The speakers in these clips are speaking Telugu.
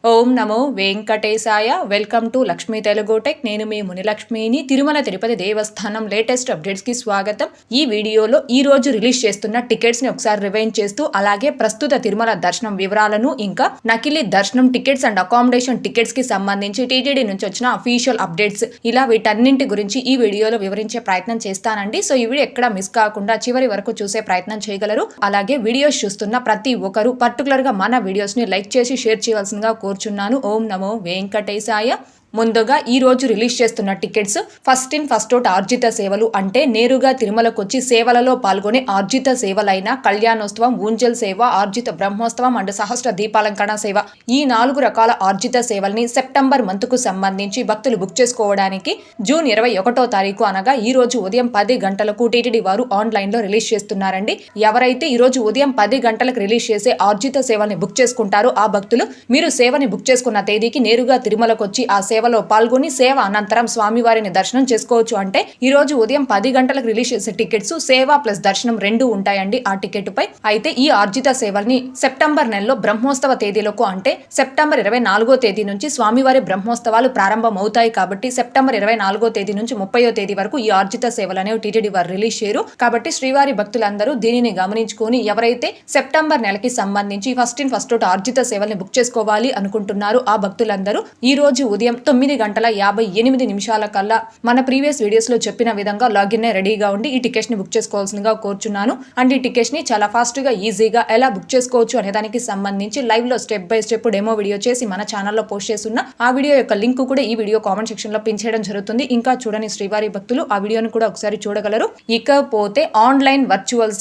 Om Namo Venkatesaya. Welcome to Lakshmi Telugu tech. నేను మీ మునిలక్ష్మిని. తిరుమల తిరుపతి దేవస్థానం లేటెస్ట్ అప్డేట్స్ కి స్వాగతం. ఈ వీడియోలో ఈ రోజు రిలీజ్ చేస్తున్న టికెట్స్ ని ఒకసారి రివైండ్ చేస్తూ, అలాగే ప్రస్తుత తిరుమల దర్శనం వివరాలను, ఇంకా నకిలీ దర్శనం టికెట్స్ అండ్ అకామిడేషన్ టికెట్స్ కి సంబంధించి టీటీడీ నుంచి వచ్చిన అఫీషియల్ అప్డేట్స్, ఇలా వీటన్నింటి గురించి ఈ వీడియోలో వివరించే ప్రయత్నం చేస్తానండి. సో ఈ వీడియో ఎక్కడ మిస్ కాకుండా చివరి వరకు చూసే ప్రయత్నం చేయగలరు. అలాగే వీడియోస్ చూస్తున్న ప్రతి ఒక్కరు పర్టికులర్ గా మన వీడియోస్ ని లైక్ చేసి షేర్ చేయవలసిందిగా కోరుచున్నాను. ఓం నమో వెంకటేశాయ. ముందుగా ఈ రోజు రిలీజ్ చేస్తున్న tickets first in first out ఆర్జిత సేవలు, అంటే నేరుగా తిరుమలకు వచ్చి సేవలలో పాల్గొనే ఆర్జిత సేవలైన కళ్యాణోత్సవం, ఊంజల్ సేవ, ఆర్జిత బ్రహ్మోత్సవం అండ్ సహస్ర దీపాలంకరణ సేవ, ఈ 4 రకాల ఆర్జిత సేవల్ని సెప్టెంబర్ మంత్ కు సంబంధించి భక్తులు బుక్ చేసుకోవడానికి జూన్ 21వ తారీఖు అనగా ఈ రోజు ఉదయం 10 గంటలకు టీటీడీ వారు ఆన్లైన్ లో రిలీజ్ చేస్తున్నారండి. ఎవరైతే ఈ రోజు ఉదయం 10 గంటలకు రిలీజ్ చేసే ఆర్జిత సేవల్ని బుక్ చేసుకుంటారో ఆ భక్తులు మీరు సేవని బుక్ చేసుకున్న తేదీకి నేరుగా తిరుమలకు వచ్చి ఆ సేవలో పాల్గొని సేవ అనంతరం స్వామివారిని దర్శనం చేసుకోవచ్చు. అంటే ఈ రోజు ఉదయం 10 గంటలకు రిలీజ్ చేసే టికెట్స్ సేవ ప్లస్ దర్శనం 2 ఉంటాయండి ఆ టికెట్ పై. అయితే ఈ ఆర్జిత సేవల్ని సెప్టెంబర్ నెలలో బ్రహ్మోత్సవ తేదీలకు, అంటే సెప్టెంబర్ 24వ తేదీ నుంచి స్వామివారి బ్రహ్మోత్సవాలు ప్రారంభం అవుతాయి కాబట్టి సెప్టెంబర్ 24వ తేదీ నుంచి 30వ తేదీ వరకు ఈ ఆర్జిత సేవలు అనేవి టీటీడీ వారు రిలీజ్ చేయరు. కాబట్టి శ్రీవారి భక్తులందరూ దీనిని గమనించుకొని ఎవరైతే సెప్టెంబర్ నెలకి సంబంధించి ఫస్ట్ ఇన్ ఫస్ట్ అవుట్ ఆర్జిత సేవల్ని బుక్ చేసుకోవాలి అనుకుంటున్నారు ఆ భక్తులందరూ ఈ రోజు ఉదయం 9:58 కల్లా మన ప్రీవియస్ వీడియోస్ లో చెప్పిన విధంగా లాగిన్ రెడీగా ఉండి ఈ టికెట్స్ ని బుక్ చేసుకోవాల్సిందిగా కోరుచున్నాను. అండ్ ఈ టికెట్స్ ని చాలా ఫాస్ట్ గా ఈజీగా ఎలా బుక్ చేసుకోవచ్చు అనే దానికి సంబంధించి లైవ్ లో step by step demo video చేసి మన ఛానల్లో పోస్ట్ చేస్తున్న ఆ వీడియో యొక్క లింక్ కూడా ఈ వీడియో కామెంట్ సెక్షన్ లో పిన్ చేయడం జరుగుతుంది. ఇంకా చూడని శ్రీవారి భక్తులు ఆ వీడియోను కూడా ఒకసారి చూడగలరు. ఇకపోతే ఆన్లైన్ వర్చువల్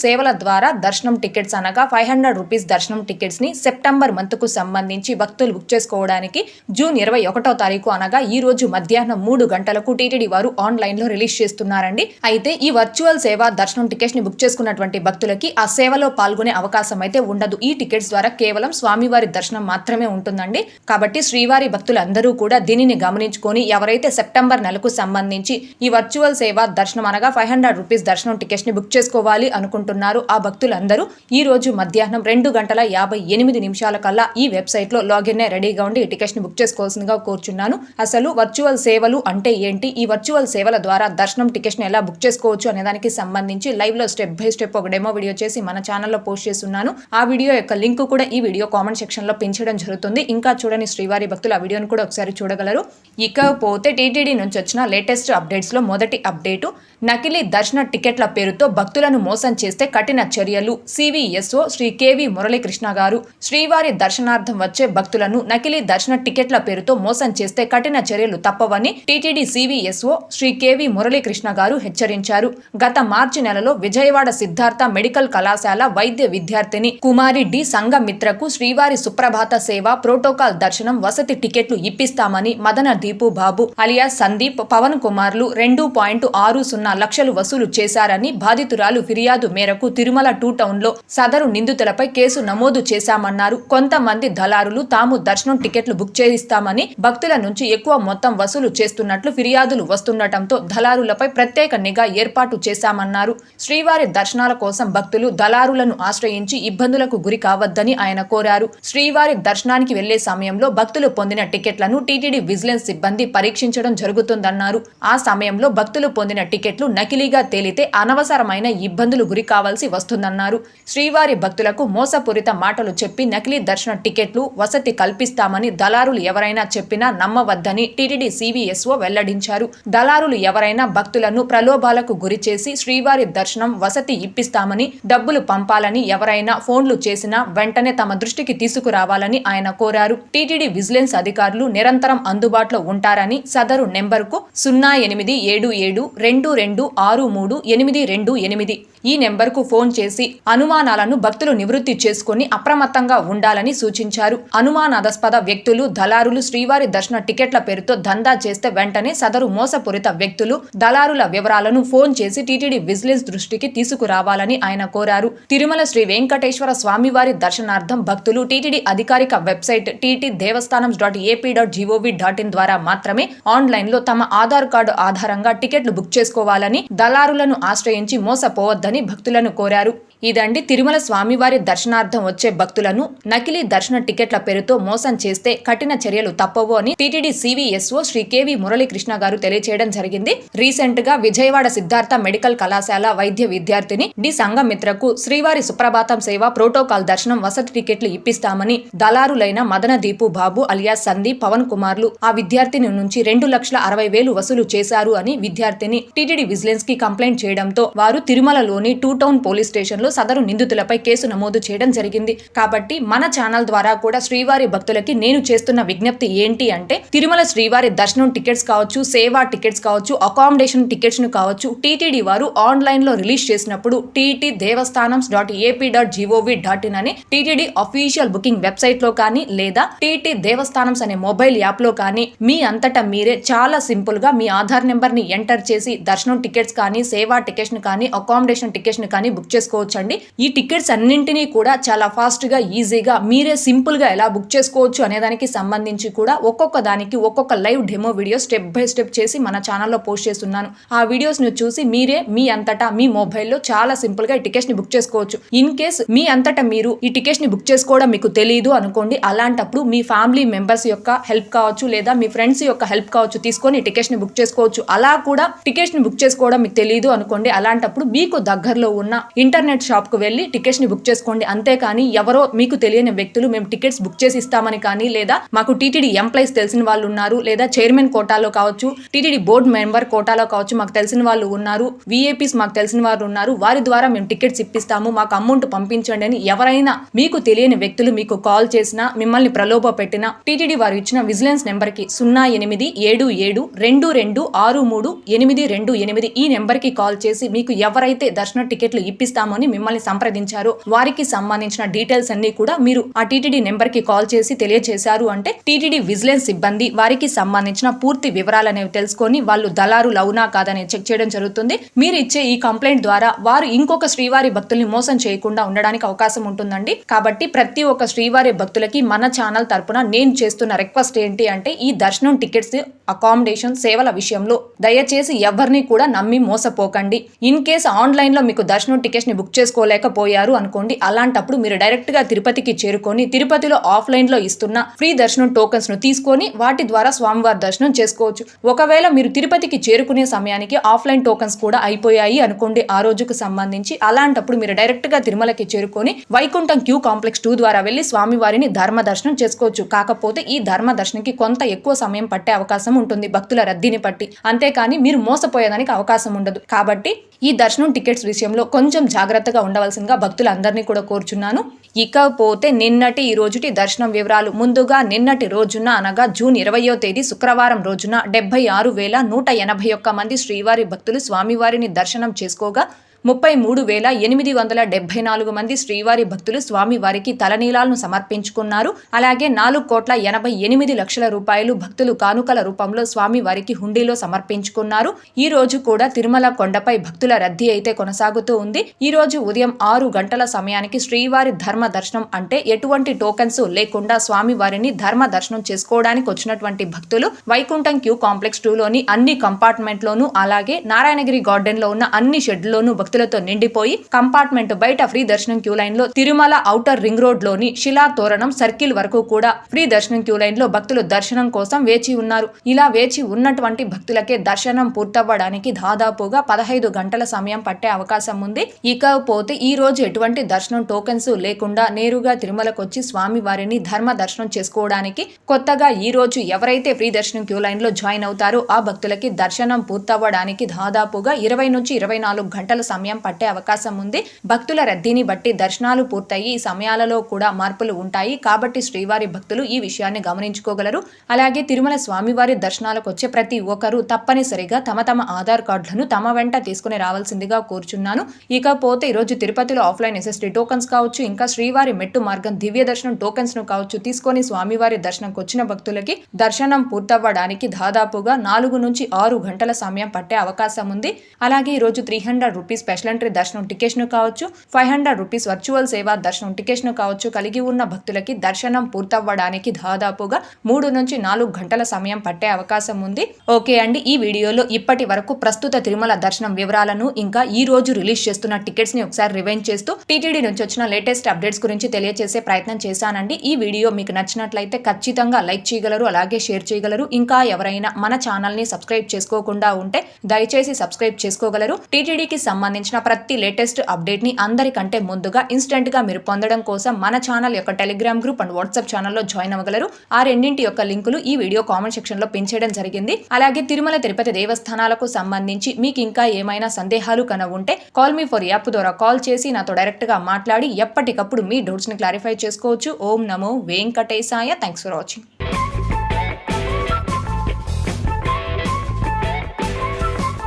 సేవల ద్వారా దర్శనం టికెట్స్ అనగా 500 రూపీస్ దర్శనం టికెట్స్ ని సెప్టెంబర్ మంత్ కు సంబంధించి భక్తులు బుక్ చేసుకోవడానికి జూన్ 21వ తారీఖు అనగా ఈ రోజు మధ్యాహ్నం 3 గంటలకు టీటీడీ వారు ఆన్లైన్ లో రిలీజ్ చేస్తున్నారండి. అయితే ఈ వర్చువల్ సేవ దర్శనం టికెట్స్ ని బుక్ చేసుకున్నటువంటి భక్తులకి ఆ సేవలో పాల్గొనే అవకాశం అయితే ఉండదు. ఈ టికెట్స్ ద్వారా కేవలం స్వామివారి దర్శనం మాత్రమే ఉంటుందండి. కాబట్టి శ్రీవారి భక్తులందరూ కూడా దీనిని గమనించుకొని ఎవరైతే సెప్టెంబర్ నెలకు సంబంధించి ఈ వర్చువల్ సేవ దర్శనం అనగా 500 రూపీస్ దర్శనం టికెట్స్ ని బుక్ చేసుకోవాలి అనుకుంటున్నారు ఆ భక్తులందరూ ఈ రోజు మధ్యాహ్నం 2:58 కల్లా ఈ వెబ్సైట్ లో లాగిన్ రెడీగా ఉండి ఈ టికెట్స్ ని బుక్ చేసుకోవాల్సిందిగా కోరుచున్నాను. అసలు వర్చువల్ సేవలు అంటే ఏంటి, ఈ వర్చువల్ సేవల ద్వారా దర్శనం టికెట్స్ ని ఎలా బుక్ చేసుకోవచ్చు అనే దానికి సంబంధించి లైవ్ లో స్టెప్ బై స్టెప్ ఒక డెమో వీడియో చేసి మన ఛానల్లో పోస్ట్ చేస్తున్నాను. ఆ వీడియో యొక్క లింక్ కూడా ఈ వీడియో కామెంట్ సెక్షన్ లో పిన్ చేయడం జరుగుతుంది. ఇంకా చూడని శ్రీవారి భక్తులు ఆ వీడియోను కూడా ఒకసారి చూడగలరు. ఇకపోతే టీటీడీ నుంచి వచ్చిన లేటెస్ట్ అప్డేట్స్ లో మొదటి అప్డేటు, నకిలీ దర్శన టికెట్ల పేరుతో భక్తులను మోసం చేస్తే కఠిన చర్యలు. సివిఎస్ఓ శ్రీ కేవి మురళీకృష్ణ గారు శ్రీవారి దర్శనార్థం వచ్చే భక్తులను నకిలీ దర్శన టికెట్ల పేరుతో మోసం చేస్తే కఠిన చర్యలు తప్పవని టీటీడీ సివిఎస్ఓ శ్రీ కేవి మురళీకృష్ణ గారు హెచ్చరించారు. గత మార్చి నెలలో విజయవాడ సిద్ధార్థ మెడికల్ కళాశాల వైద్య విద్యార్థిని కుమారి డి సంఘమిత్రకు శ్రీవారి సుప్రభాత సేవ, ప్రోటోకాల్ దర్శనం, వసతి టికెట్లు ఇప్పిస్తామని మదన దీపు బాబు అలియా సందీప్, పవన్ కుమార్లు 2.60 లక్షలు వసూలు చేశారని బాధితురాలు ఫిర్యాదు మేరకు తిరుమల 2 టౌన్ లో సదరు నిందితులపై కేసు నమోదు చేశామన్నారు. కొంతమంది దళారులు తాము దర్శనం టికెట్లు బుక్ చేయిస్తామని భక్తుల నుంచి ఎక్కువ మొత్తం వసూలు చేస్తున్నట్లు ఫిర్యాదులు వస్తుండటంతో దళారులపై ప్రత్యేక నిఘా ఏర్పాటు చేశామన్నారు. శ్రీవారి దర్శనాల కోసం భక్తులు దళారులను ఆశ్రయించి ఇబ్బందులకు గురి కావద్దని ఆయన కోరారు. శ్రీవారి దర్శనానికి వెళ్లే సమయంలో భక్తులు పొందిన టికెట్లను టీటీడీ విజిలెన్స్ సిబ్బంది పరీక్షించడం జరుగుతుందన్నారు. ఆ సమయంలో భక్తులు పొందిన టికెట్లు నకిలీగా తేలితే అనవసరమైన ఇబ్బందులు గురి కావాల్సి వస్తుందన్నారు. శ్రీవారి భక్తులకు మోసపూరిత మాటలు చెప్పి నకిలీ దర్శన టికెట్లు, వసతి కల్పిస్తామని దళారులు ఎవరైనా చెప్పినా నమ్మవద్దని టీటీడీ సివిఎస్ఓ వెల్లడించారు. దళారులు ఎవరైనా భక్తులను ప్రలోభాలకు గురి చేసి శ్రీవారి దర్శనం, వసతి ఇప్పిస్తామని, డబ్బులు పంపాలని ఎవరైనా ఫోన్లు చేసినా వెంటనే తమ దృష్టికి తీసుకురావాలని ఆయన కోరారు. టీటీడీ విజిలెన్స్ అధికారులు నిరంతరం అందుబాటులో ఉంటారని, సదరు నెంబర్కు 087722638228 ఈ నెంబర్కు ఫోన్ చేసి అనుమానాలను భక్తులు నివృత్తి చేసుకుని అప్రమత్తంగా ఉండాలని సూచించారు. అనుమానాస్పద వ్యక్తులు, దళారులు శ్రీవారి దర్శన టికెట్ల పేరుతో దందా చేస్తే వెంటనే సదరు మోసపూరిత వ్యక్తులు, దళారుల వివరాలను ఫోన్ చేసి టీటీడీ విజిలెన్స్ దృష్టికి తీసుకురావాలని ఆయన కోరారు. తిరుమల శ్రీ వెంకటేశ్వర స్వామివారి దర్శనార్థం భక్తులు టీటీడీ అధికారిక వెబ్సైట్ ttdevastanam.ap.gov.in ద్వారా మాత్రమే ఆన్లైన్ లో తమ ఆధార్ కార్డు ఆధారంగా టికెట్లు బుక్ చేసుకోవాలని, దళారులను ఆశ్రయించి మోసపోవద్దని భక్తులను కోరారు. ఇదండి తిరుమల స్వామివారి దర్శనార్థం వచ్చే భక్తులను నకిలీ దర్శన టికెట్ల పేరుతో మోసం చేస్తే కఠిన చర్యలు తప్పవు అని టీటీడీ సివిఎస్ఓ శ్రీ కేవి మురళీకృష్ణ గారు తెలియజేయడం జరిగింది. రీసెంట్ గా విజయవాడ సిద్ధార్థ మెడికల్ కళాశాల వైద్య విద్యార్థిని డి సంఘమిత్రకు శ్రీవారి సుప్రభాతం సేవ ప్రోటోకాల్ దర్శనం వసతి టికెట్లు ఇప్పిస్తామని దళారులైన మదన దీపు బాబు అలియాస్ సందీప్ పవన్ కుమార్లు ఆ విద్యార్థిని నుంచి 2,60,000 వసూలు చేశారు అని విద్యార్థిని టీటీడీ విజిలెన్స్ కి కంప్లైంట్ చేయడంతో వారు తిరుమలలోని 2 టౌన్ పోలీస్ స్టేషన్ లో సదరు నిందితులపై కేసు నమోదు చేయడం జరిగింది. కాబట్టి మన ఛానల్ ద్వారా కూడా శ్రీవారి భక్తులకి నేను చేస్తున్న విజ్ఞప్తి ఏంటి అంటే తిరుమల శ్రీవారి దర్శనం టికెట్స్ కావచ్చు, సేవా టికెట్స్ కావచ్చు, అకామిడేషన్ టికెట్స్ ను కావచ్చు టీటీడీ వారు ఆన్లైన్ లో రిలీజ్ చేసినప్పుడు ttdevastanams.ap.gov.in అని టీటీడీ అఫీషియల్ బుకింగ్ వెబ్సైట్ లో కానీ లేదా టీటీ దేవస్థానమ్స్ అనే మొబైల్ యాప్ లో కానీ మీ అంతటా మీరే చాలా సింపుల్ గా మీ ఆధార్ నెంబర్ ని ఎంటర్ చేసి దర్శనం టికెట్స్ కానీ, సేవా టికెట్స్ ను కానీ, అకామిడేషన్ టికెట్స్ ను కానీ బుక్ చేసుకోవచ్చండి. ఈ టికెట్స్ అన్నింటినీ కూడా చాలా ఫాస్ట్ గా ఈజీగా మీరే సింపుల్ గా ఎలా బుక్ చేసుకోవచ్చు అనే దానికి సంబంధించి కూడా ఒక్కొక్క దానికి ఒక్కొక్క live demo video step by step చేసి మన ఛానల్లో పోస్ట్ చేస్తున్నాను. ఆ వీడియోస్ ను చూసి మీరే మీ అంతటా మీ మొబైల్లో చాలా సింపుల్ గా ఈ టికెట్స్ ని బుక్ చేసుకోవచ్చు. ఇన్ కేస్ మీ అంతటా మీరు ఈ టికెట్స్ ని బుక్ చేసుకోవడం మీకు తెలియదు అనుకోండి, అలాంటప్పుడు మీ ఫ్యామిలీ మెంబర్స్ యొక్క హెల్ప్ కావచ్చు లేదా మీ ఫ్రెండ్స్ యొక్క హెల్ప్ కావచ్చు తీసుకొని ఈ టికెట్స్ ని బుక్ చేసుకోవచ్చు. అలా కూడా టికెట్స్ ని బుక్ చేసుకోవడం మీకు తెలియదు అనుకోండి, అలాంటప్పుడు మీకు దగ్గరలో ఉన్న ఇంటర్నెట్ షాప్ కు వెళ్లి టికెట్స్ ని బుక్ చేసుకోండి. అంతేకాని ఎవరో మీకు తెలియని వ్యక్తులు మేము టికెట్స్ బుక్ చేసి ఇస్తామని కానీ లేదా మాకు టీటీడీ ఎంప్లాయీస్ తెలిసిన వాళ్ళు ఉన్నారు లేదా చైర్మన్ కోటాలో కావచ్చు, టీటీడీ బోర్డు మెంబర్ కోటాలో కావచ్చు మాకు తెలిసిన వాళ్ళు ఉన్నారు, విఐపీస్ మాకు తెలిసిన వారు ఉన్నారు, వారి ద్వారా మేము టికెట్స్ ఇప్పిస్తాము, మాకు అమౌంట్ పంపించండి అని ఎవరైనా మీకు తెలియని వ్యక్తులు మీకు కాల్ చేసినా, మిమ్మల్ని ప్రలోభ పెట్టినా టీటీడీ వారు ఇచ్చిన విజిలెన్స్ నెంబర్ కి 087722638228 ఈ నెంబర్ కి కాల్ చేసి మీకు ఎవరైతే దర్శన టికెట్లు ఇప్పిస్తామని మిమ్మల్ని సంప్రదించారో వారికి సంబంధించిన డీటెయిల్స్ అన్ని కూడా మీరు ఆ టీటీడీ నెంబర్ కి కాల్ చేసి తెలియజేశారు అంటే టీటీడీ విజిలెన్స్ సిబ్బంది వారికి సంబంధించిన పూర్తి వివరాలు అనేవి తెలుసుకొని వాళ్ళు దళారులు అవునా కాదని చెక్ చేయడం జరుగుతుంది. మీరు ఇచ్చే ఈ కంప్లైంట్ ద్వారా వారు ఇంకొక శ్రీవారి భక్తుల్ని మోసం చేయకుండా ఉండడానికి అవకాశం ఉంటుందండి. కాబట్టి ప్రతి ఒక్క శ్రీవారి భక్తులకి మన ఛానల్ తరపున నేను చేస్తున్న రిక్వెస్ట్ ఏంటి అంటే ఈ దర్శనం టికెట్స్, అకామిడేషన్ సేవల విషయంలో దయచేసి ఎవరిని కూడా నమ్మి మోసపోకండి. ఇన్ కేస్ ఆన్లైన్ లో మీకు దర్శనం టికెట్స్ ని బుక్ చేసుకోలేకపోయారు అనుకోండి, అలాంటప్పుడు మీరు డైరెక్ట్ గా తిరుపతికి చేరుకొని తిరుపతిలో ఆఫ్లైన్ లో ఇస్తున్న ఫ్రీ దర్శనం టోకెన్స్ ను తీసుకొని వాటి ద్వారా స్వామివారి దర్శనం చేసుకోవచ్చు. ఒకవేళ మీరు తిరుపతికి చేరుకునే సమయానికి ఆఫ్లైన్ టోకెన్స్ కూడా అయిపోయాయి అనుకోండి ఆ రోజుకు సంబంధించి, అలాంటప్పుడు మీరు డైరెక్ట్ గా తిరుమలకి చేరుకొని వైకుంఠం క్యూ కాంప్లెక్స్ 2 ద్వారా వెళ్లి స్వామివారిని ధర్మ దర్శనం చేసుకోవచ్చు. కాకపోతే ఈ ధర్మ దర్శనంకి కొంత ఎక్కువ సమయం పట్టే అవకాశం ఉంటుంది భక్తుల రద్దీని బట్టి, అంతేకాని మీరు మోసపోయేదానికి అవకాశం ఉండదు. కాబట్టి ఈ దర్శనం టికెట్స్ విషయంలో కొంచెం జాగ్రత్తగా ఉండవలసిందిగా భక్తులందరినీ కూడా కోరుచున్నాను. ఇకపోతే నిన్నటి ఈ రోజుటి దర్శనం వివరాలు. ముందుగా నిన్నటి రోజున అనగా జూన్ 20వ తేదీ శుక్రవారం రోజున 76,181 మంది శ్రీవారి భక్తులు స్వామివారిని దర్శనం చేసుకోగా 33,874 మంది శ్రీవారి భక్తులు స్వామివారికి తలనీలాలను సమర్పించుకున్నారు. అలాగే 4,88,00,000 రూపాయలు భక్తులు కానుకల రూపంలో స్వామివారికి హుండీలో సమర్పించుకున్నారు. ఈ రోజు కూడా తిరుమల కొండపై భక్తుల రద్దీ అయితే కొనసాగుతూ ఉంది. ఈ రోజు ఉదయం 6 గంటల సమయానికి శ్రీవారి ధర్మ దర్శనం అంటే ఎటువంటి టోకెన్స్ లేకుండా స్వామివారిని ధర్మ దర్శనం చేసుకోవడానికి వచ్చినటువంటి భక్తులు వైకుంఠం క్యూ కాంప్లెక్స్ 2లోని అన్ని కంపార్ట్మెంట్ లోను అలాగే నారాయణగిరి గార్డెన్ లో ఉన్న అన్ని షెడ్లలోనూ భక్తులతో నిండిపోయి కంపార్ట్మెంట్ బయట ఫ్రీ దర్శనం క్యూ లైన్ లో తిరుమల ఔటర్ రింగ్ రోడ్ లోని శిలా తోరణం సర్కిల్ వరకు కూడా ఫ్రీ దర్శనం క్యూ లైన్ లో భక్తులు దర్శనం కోసం వేచి ఉన్నారు. ఇలా వేచి ఉన్నటువంటి భక్తులకే దర్శనం పూర్తవ్వడానికి దాదాపుగా 15 గంటల సమయం పట్టే అవకాశం ఉంది. ఇకపోతే ఈ రోజు ఎటువంటి దర్శనం టోకెన్స్ లేకుండా నేరుగా తిరుమలకు వచ్చి స్వామి వారిని ధర్మ దర్శనం చేసుకోవడానికి కొత్తగా ఈ రోజు ఎవరైతే ఫ్రీ దర్శనం క్యూ లైన్ లో జాయిన్ అవుతారో ఆ భక్తులకి దర్శనం పూర్తవ్వడానికి దాదాపుగా 20 నుంచి 24 గంటల సమయం పట్టే అవకాశం ఉంది. భక్తుల రద్దీని బట్టి దర్శనాలు పూర్తయి ఈ సమయాలలో కూడా మార్పులు ఉంటాయి. కాబట్టి శ్రీవారి భక్తులు ఈ విషయాన్ని గమనించుకోగలరు. అలాగే తిరుమల స్వామివారి దర్శనాలకు వచ్చే ప్రతి ఒక్కరూ తప్పనిసరిగా తమ ఆధార్ కార్డులను తమ వెంట తీసుకుని రావాల్సిందిగా కోరుచున్నాను. ఇకపోతే ఈరోజు తిరుపతిలో ఆఫ్లైన్ ఎస్ఎస్టీ టోకన్స్ కావచ్చు, ఇంకా శ్రీవారి మెట్టు మార్గం దివ్య దర్శనం టోకన్స్ ను కావచ్చు తీసుకొని స్వామివారి దర్శనంకి వచ్చిన భక్తులకి దర్శనం పూర్తవ్వడానికి దాదాపుగా 4 నుంచి 6 గంటల సమయం పట్టే అవకాశం ఉంది. అలాగే ఈరోజు 300 రూపీస్ స్పెషల్ ఎంట్రీ దర్శనం టికెట్స్ ను కావచ్చు, 500 రూపీస్ వర్చువల్ సేవా దర్శనం టికెట్స్ ను కావచ్చు కలిగి ఉన్న భక్తులకి దర్శనం పూర్తవ్వడానికి దాదాపుగా 3 నుంచి 4 గంటల సమయం పట్టే అవకాశం ఉంది. ఓకే అండి, ఈ వీడియోలో ఇప్పటి వరకు ప్రస్తుత తిరుమల దర్శనం వివరాలను ఇంకా ఈ రోజు రిలీజ్ చేస్తున్న టికెట్స్ ని ఒకసారి రివైండ్ చేస్తూ టీటీడీ నుంచి వచ్చిన లేటెస్ట్ అప్డేట్స్ గురించి తెలియజేసే ప్రయత్నం చేశానండి. ఈ వీడియో మీకు నచ్చినట్లయితే ఖచ్చితంగా లైక్ చేయగలరు, అలాగే షేర్ చేయగలరు. ఇంకా ఎవరైనా మన ఛానల్ ని సబ్స్క్రైబ్ చేసుకోకుండా ఉంటే దయచేసి సబ్స్క్రైబ్ చేసుకోగలరు. టీటీడీకి సంబంధించిన ప్రతి లేటెస్ట్ అప్డేట్ ని అందరికంటే ముందుగా ఇన్స్టెంట్ గా మీరు పొందడం కోసం మన ఛానల్ యొక్క టెలిగ్రామ్ గ్రూప్ అండ్ వాట్సాప్ ఛానల్లో జాయిన్ అవ్వగలరు. ఆ రెండింటి యొక్క లింకులు ఈ వీడియో కామెంట్ సెక్షన్ లో పిన్ చేయడం జరిగింది. అలాగే తిరుమల తిరుపతి దేవస్థానాలకు సంబంధించి మీకు ఇంకా ఏమైనా సందేహాలు ఉంటే కాల్ మీ ఫర్ యాప్ ద్వారా కాల్ చేసి నాతో డైరెక్ట్ గా మాట్లాడి ఎప్పటికప్పుడు మీ డౌట్స్ ని క్లారిఫై చేసుకోవచ్చు. ఓం నమో వెంకటేశాయ. Thanks for watching.